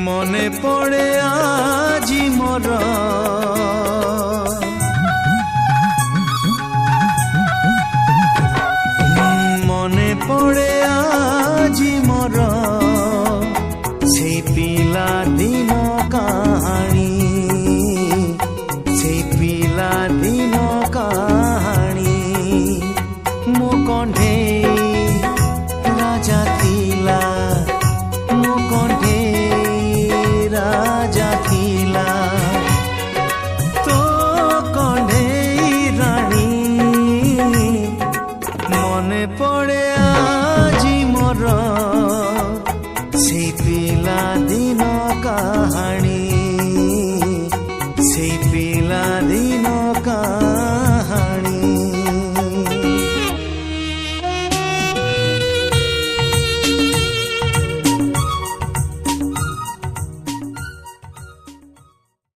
মনে পড়ে আজি মোর মনে পড়ে আজি মোর সেই পিলা দিন কাহানী